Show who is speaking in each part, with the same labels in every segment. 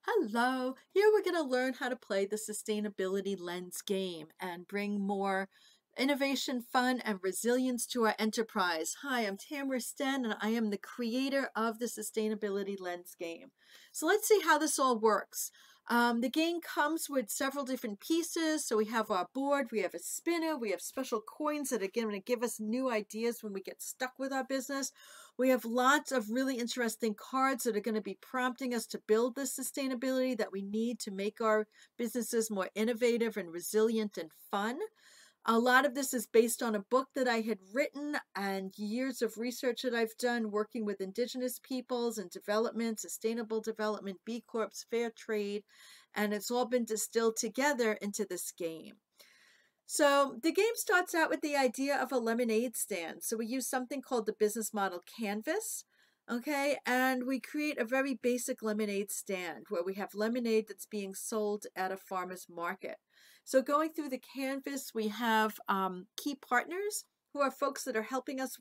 Speaker 1: Hello, here we're going to learn how to play the sustainability lens game and bring more innovation, fun, and resilience to our enterprise. Hi, I'm Tamara Sten, and I am the creator of the sustainability lens game. So let's see how this all works. The game comes with several different pieces. So we have our board, we have a spinner, we have special coins that are going to give us new ideas when we get stuck with our business. We have lots of really interesting cards that are going to be prompting us to build this sustainability that we need to make our businesses more innovative and resilient and fun. A lot of this is based on a book that I had written and years of research that I've done working with Indigenous peoples and development, sustainable development, B Corps, fair trade, and it's all been distilled together into this game. So the game starts out with the idea of a lemonade stand. So we use something called the business model canvas. Okay, and we create a very basic lemonade stand where we have lemonade that's being sold at a farmer's market. So going through the canvas, we have key partners who are folks that are helping us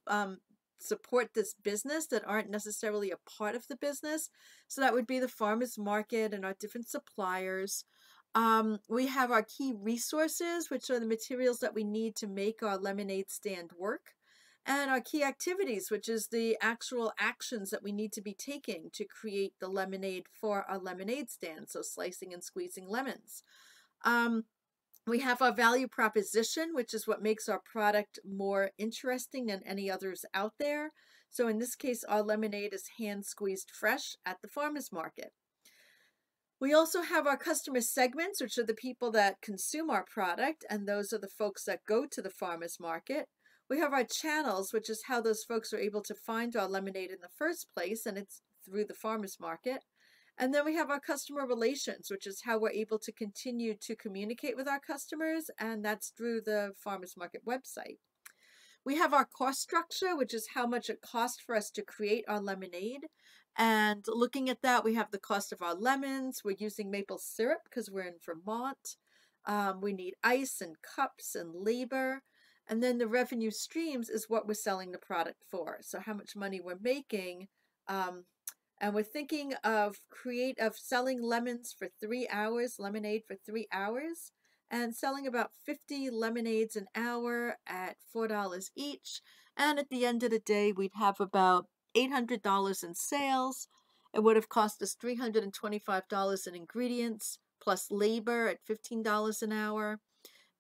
Speaker 1: support this business that aren't necessarily a part of the business. So that would be the farmer's market and our different suppliers. We have our key resources, which are the materials that we need to make our lemonade stand work, and our key activities, which is the actual actions that we need to be taking to create the lemonade for our lemonade stand, so slicing and squeezing lemons. We have our value proposition, which is what makes our product more interesting than any others out there. So in this case, our lemonade is hand squeezed fresh at the farmer's market. We also have our customer segments, which are the people that consume our product, and those are the folks that go to the farmer's market. We have our channels, which is how those folks are able to find our lemonade in the first place, and it's through the farmer's market. And then we have our customer relations, which is how we're able to continue to communicate with our customers, and that's through the farmer's market website. We have our cost structure, which is how much it costs for us to create our lemonade. And looking at that, we have the cost of our lemons. We're using maple syrup because we're in Vermont. We need ice and cups and labor. And then the revenue streams is what we're selling the product for. So how much money we're making. And we're thinking of selling lemons for 3 hours, lemonade for 3 hours, and selling about 50 lemonades an hour at $4 each. And at the end of the day, we'd have about $800 in sales. It would have cost us $325 in ingredients plus labor at $15 an hour.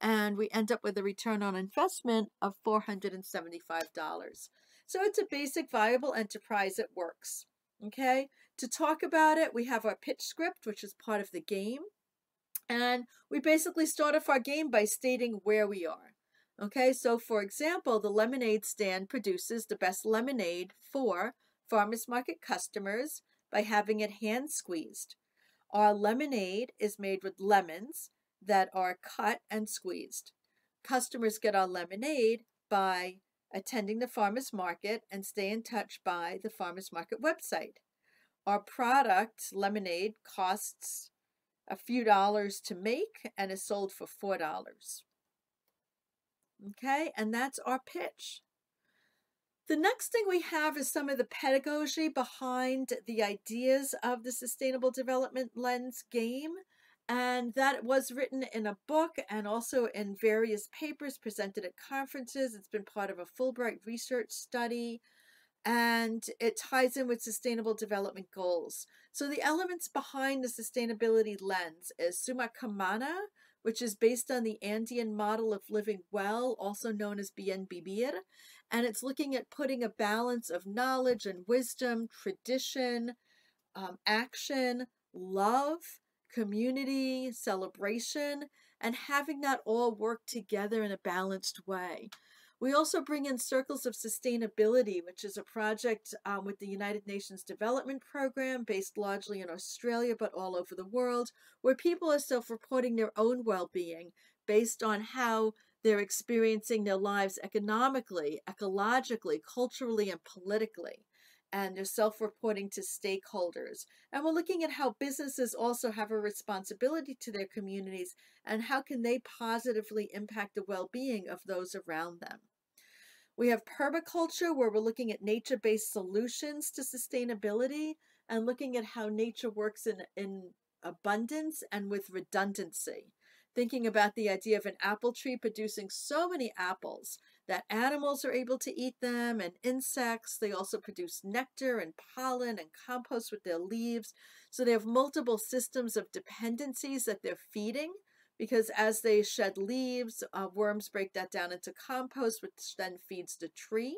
Speaker 1: And we end up with a return on investment of $475. So it's a basic viable enterprise that works. Okay, to talk about it, we have our pitch script, which is part of the game. And we basically start off our game by stating where we are. Okay, so for example, the lemonade stand produces the best lemonade for farmers market customers by having it hand squeezed. Our lemonade is made with lemons that are cut and squeezed. Customers get our lemonade by attending the farmers market and stay in touch by the farmers market website. Our product, lemonade, costs a few dollars to make and is sold for $4. Okay, and that's our pitch. The next thing we have is some of the pedagogy behind the ideas of the Sustainable Development Lens game. And that was written in a book and also in various papers presented at conferences. It's been part of a Fulbright research study, and it ties in with sustainable development goals. So the elements behind the sustainability lens is Summa Kamana, which is based on the Andean model of living well, also known as Bien Vivir. And it's looking at putting a balance of knowledge and wisdom, tradition, action, love, community, celebration, and having that all work together in a balanced way. We also bring in Circles of Sustainability, which is a project with the United Nations Development Program based largely in Australia, but all over the world, where people are self-reporting their own well-being based on how they're experiencing their lives economically, ecologically, culturally, and politically. And they're self-reporting to stakeholders. And we're looking at how businesses also have a responsibility to their communities and how can they positively impact the well-being of those around them. We have permaculture, where we're looking at nature-based solutions to sustainability and looking at how nature works in abundance and with redundancy. Thinking about the idea of an apple tree producing so many apples that animals are able to eat them and insects. They also produce nectar and pollen and compost with their leaves. So they have multiple systems of dependencies that they're feeding, because as they shed leaves, worms break that down into compost, which then feeds the tree.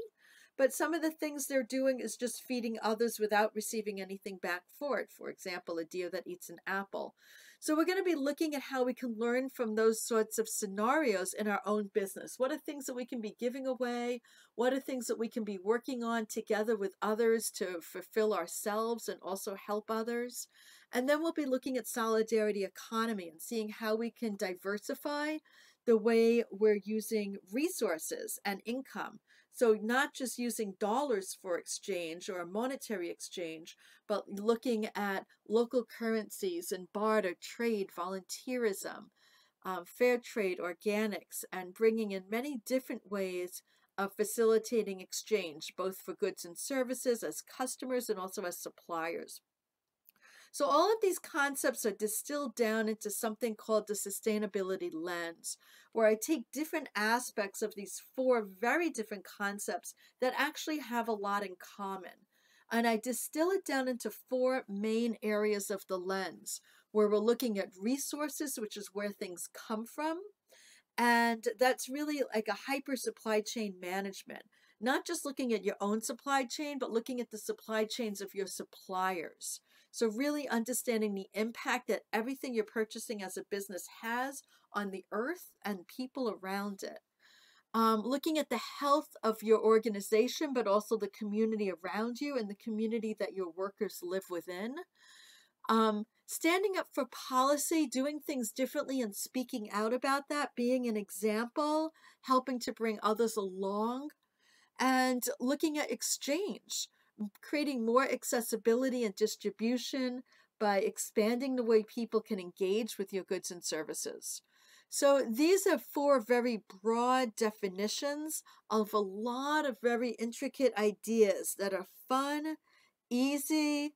Speaker 1: But some of the things they're doing is just feeding others without receiving anything back for it. For example, a deer that eats an apple. So we're going to be looking at how we can learn from those sorts of scenarios in our own business. What are things that we can be giving away? What are things that we can be working on together with others to fulfill ourselves and also help others? And then we'll be looking at solidarity economy and seeing how we can diversify the way we're using resources and income. So not just using dollars for exchange or monetary exchange, but looking at local currencies and barter, trade, volunteerism, fair trade, organics, and bringing in many different ways of facilitating exchange, both for goods and services as customers and also as suppliers. So all of these concepts are distilled down into something called the sustainability lens, where I take different aspects of these four very different concepts that actually have a lot in common. And I distill it down into four main areas of the lens, where we're looking at resources, which is where things come from. And that's really like a hyper supply chain management, not just looking at your own supply chain, but looking at the supply chains of your suppliers. So really understanding the impact that everything you're purchasing as a business has on the earth and people around it. Looking at the health of your organization, but also the community around you and the community that your workers live within. Standing up for policy, doing things differently and speaking out about that, being an example, helping to bring others along, and looking at exchange, creating more accessibility and distribution by expanding the way people can engage with your goods and services. So these are four very broad definitions of a lot of very intricate ideas that are fun, easy,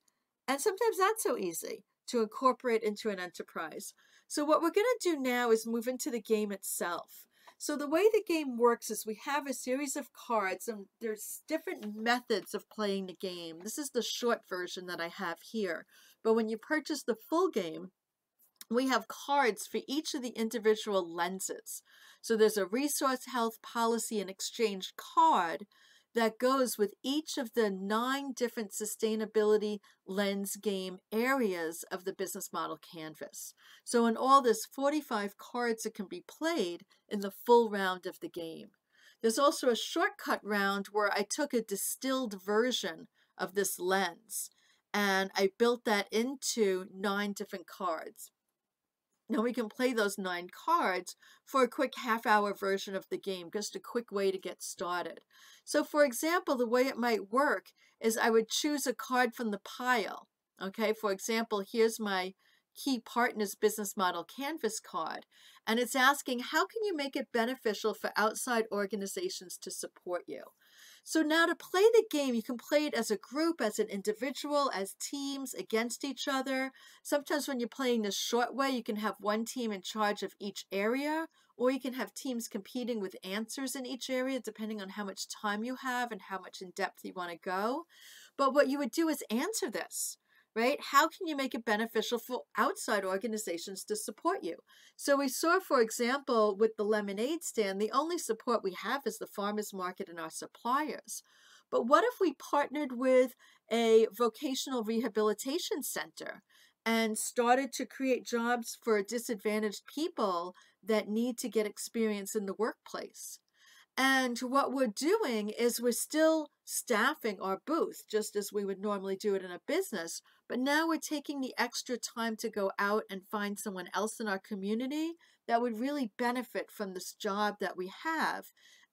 Speaker 1: and sometimes not so easy to incorporate into an enterprise. So what we're going to do now is move into the game itself. So the way the game works is we have a series of cards, and there's different methods of playing the game. This is the short version that I have here. But when you purchase the full game, we have cards for each of the individual lenses. So there's a resource, health, policy, and exchange card that goes with each of the 9 different sustainability lens game areas of the business model canvas. So in all, there's 45 cards that can be played in the full round of the game. There's also a shortcut round where I took a distilled version of this lens and I built that into 9 different cards. Now we can play those 9 cards for a quick half-hour version of the game, just a quick way to get started. So for example, the way it might work is I would choose a card from the pile. Okay, for example, here's my Key Partners Business Model Canvas card, and it's asking, how can you make it beneficial for outside organizations to support you? So now to play the game, you can play it as a group, as an individual, as teams, against each other. Sometimes when you're playing this short way, you can have one team in charge of each area, or you can have teams competing with answers in each area, depending on how much time you have and how much in depth you want to go. But what you would do is answer this, right? How can you make it beneficial for outside organizations to support you? So we saw, for example, with the lemonade stand, the only support we have is the farmers market and our suppliers. But what if we partnered with a vocational rehabilitation center and started to create jobs for disadvantaged people that need to get experience in the workplace? And what we're doing is we're still staffing our booth just as we would normally do it in a business, but now we're taking the extra time to go out and find someone else in our community that would really benefit from this job that we have.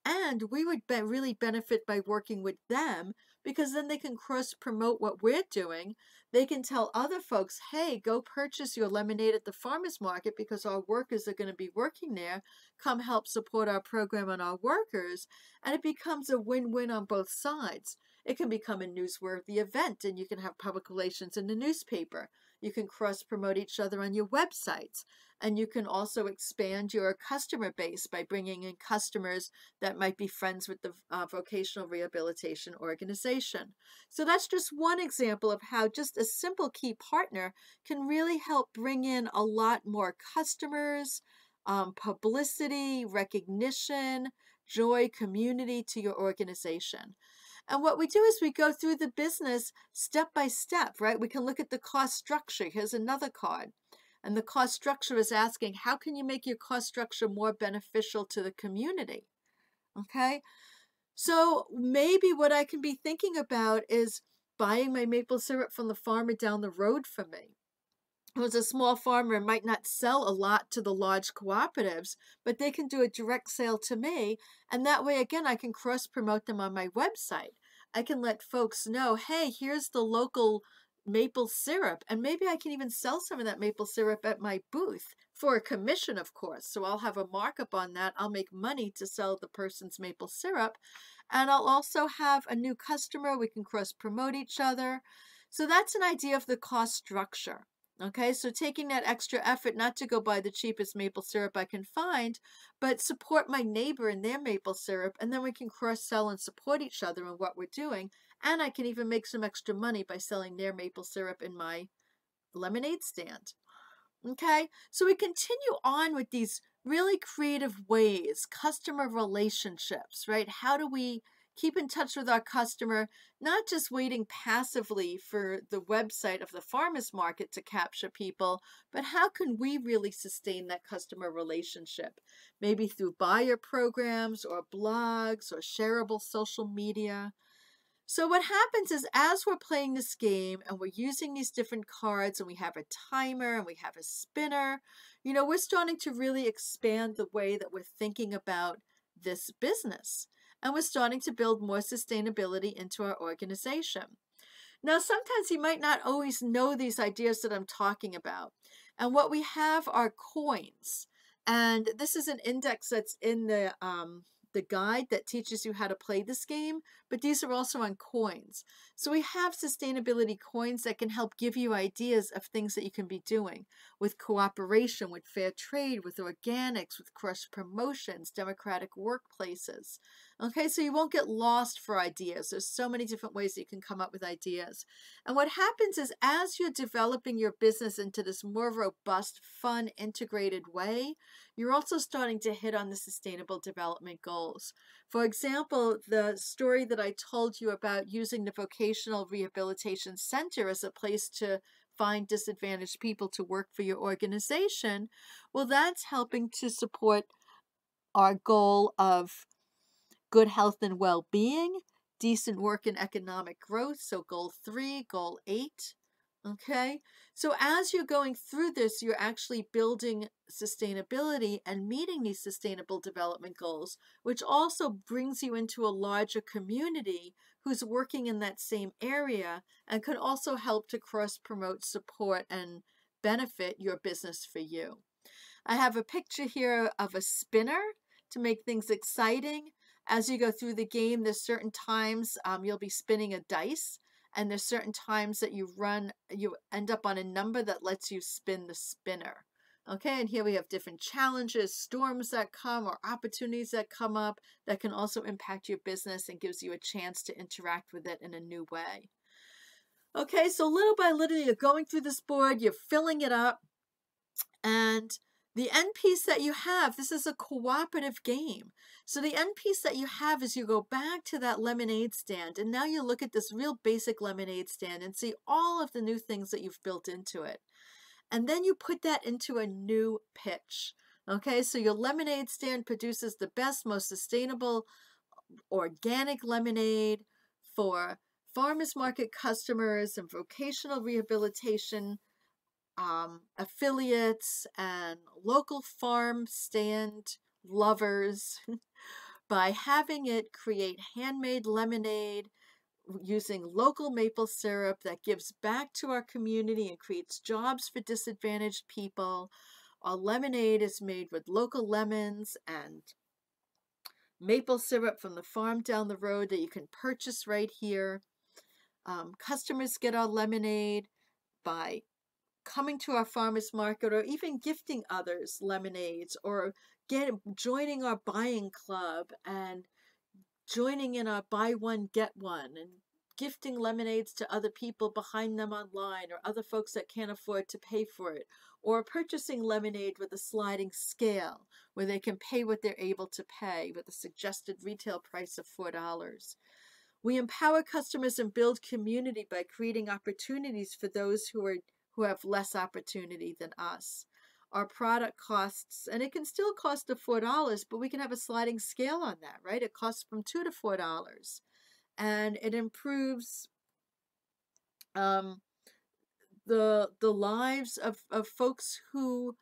Speaker 1: And we would really benefit by working with them, because then they can cross-promote what we're doing. They can tell other folks, hey, go purchase your lemonade at the farmer's market because our workers are going to be working there. Come help support our program and our workers. And it becomes a win-win on both sides. It can become a newsworthy event, and you can have public relations in the newspaper. You can cross-promote each other on your websites. And you can also expand your customer base by bringing in customers that might be friends with the vocational rehabilitation organization. So that's just one example of how just a simple key partner can really help bring in a lot more customers, publicity, recognition, joy, community to your organization. And what we do is we go through the business step by step, right? We can look at the cost structure. Here's another card. And the cost structure is asking, how can you make your cost structure more beneficial to the community? Okay. So maybe what I can be thinking about is buying my maple syrup from the farmer down the road from me, who's a small farmer and might not sell a lot to the large cooperatives, but they can do a direct sale to me. And that way, again, I can cross promote them on my website. I can let folks know, hey, here's the local maple syrup. And maybe I can even sell some of that maple syrup at my booth for a commission, of course. So I'll have a markup on that. I'll make money to sell the person's maple syrup. And I'll also have a new customer. We can cross promote each other. So that's an idea of the cost structure. Okay, so taking that extra effort not to go buy the cheapest maple syrup I can find, but support my neighbor in their maple syrup, and then we can cross-sell and support each other in what we're doing. And I can even make some extra money by selling their maple syrup in my lemonade stand. Okay, so we continue on with these really creative ways, customer relationships, right? How do we keep in touch with our customer, not just waiting passively for the website of the farmers market to capture people, but how can we really sustain that customer relationship? Maybe through buyer programs or blogs or shareable social media. So what happens is as we're playing this game and we're using these different cards and we have a timer and we have a spinner, we're starting to really expand the way that we're thinking about this business. And we're starting to build more sustainability into our organization. Now, sometimes you might not always know these ideas that I'm talking about. And what we have are coins. And this is an index that's in the guide that teaches you how to play this game, but these are also on coins. So we have sustainability coins that can help give you ideas of things that you can be doing with cooperation, with fair trade, with organics, with cross promotions, democratic workplaces. Okay, so you won't get lost for ideas. There's so many different ways that you can come up with ideas. And what happens is as you're developing your business into this more robust, fun, integrated way, you're also starting to hit on the sustainable development goals. For example, the story that I told you about using the Vocational Rehabilitation Center as a place to find disadvantaged people to work for your organization, well, that's helping to support our goal of good health and well-being, decent work and economic growth, so goal 3, goal 8. Okay, so as you're going through this, you're actually building sustainability and meeting these sustainable development goals, which also brings you into a larger community who's working in that same area and could also help to cross-promote, support, and benefit your business for you. I have a picture here of a spinner to make things exciting. As you go through the game, there's certain times you'll be spinning a dice. And there's certain times that you end up on a number that lets you spin the spinner. Okay, and here we have different challenges, storms that come or opportunities that come up that can also impact your business and gives you a chance to interact with it in a new way. Okay, so little by little, you're going through this board, you're filling it up, and the end piece that you have, this is a cooperative game. So the end piece that you have is you go back to that lemonade stand, and now you look at this real basic lemonade stand and see all of the new things that you've built into it. And then you put that into a new pitch. Okay, so your lemonade stand produces the best, most sustainable organic lemonade for farmers market customers and vocational rehabilitation affiliates and local farm stand lovers by having it create handmade lemonade using local maple syrup that gives back to our community and creates jobs for disadvantaged people. Our lemonade is made with local lemons and maple syrup from the farm down the road that you can purchase right here. Customers get our lemonade by coming to our farmers market, or even gifting others lemonades, or joining our buying club and joining in our buy one get one, and gifting lemonades to other people behind them online, or other folks that can't afford to pay for it, or purchasing lemonade with a sliding scale where they can pay what they're able to pay with a suggested retail price of $4. We empower customers and build community by creating opportunities for those who have less opportunity than us. Our product costs, and it can still cost $4, but we can have a sliding scale on that, right? It costs from $2 to $4, and it improves the lives of folks who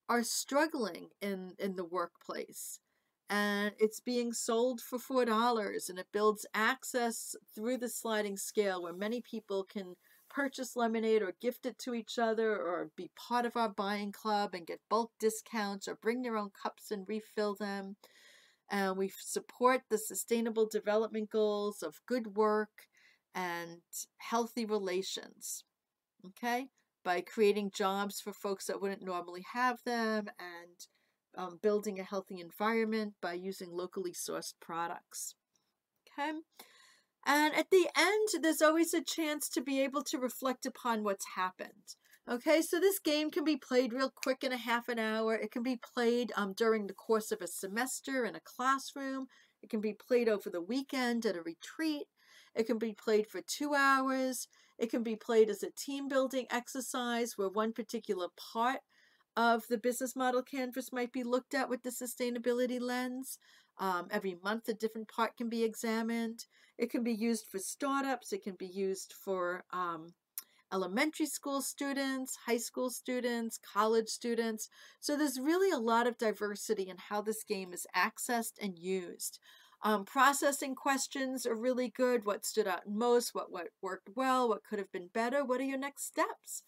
Speaker 1: are struggling in the workplace. And it's being sold for $4, and it builds access through the sliding scale where many people can purchase lemonade or gift it to each other, or be part of our buying club and get bulk discounts, or bring their own cups and refill them. And we support the sustainable development goals of good work and healthy relations, okay, by creating jobs for folks that wouldn't normally have them, and building a healthy environment by using locally sourced products, okay? And at the end, there's always a chance to be able to reflect upon what's happened. Okay, so this game can be played real quick in a half an hour. It can be played during the course of a semester in a classroom. It can be played over the weekend at a retreat. It can be played for 2 hours. It can be played as a team building exercise where one particular part of the business model canvas might be looked at with the sustainability lens. Every month, a different part can be examined. It can be used for startups. It can be used for elementary school students, high school students, college students. So there's really a lot of diversity in how this game is accessed and used. Processing questions are really good. What stood out most? What worked well? What could have been better? What are your next steps?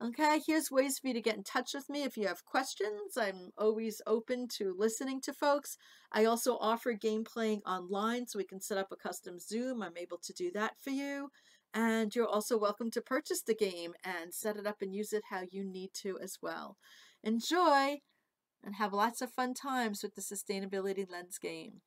Speaker 1: Okay, here's ways for you to get in touch with me if you have questions. I'm always open to listening to folks. I also offer game playing online, so we can set up a custom Zoom. I'm able to do that for you. And you're also welcome to purchase the game and set it up and use it how you need to as well. Enjoy and have lots of fun times with the Sustainability Lens game.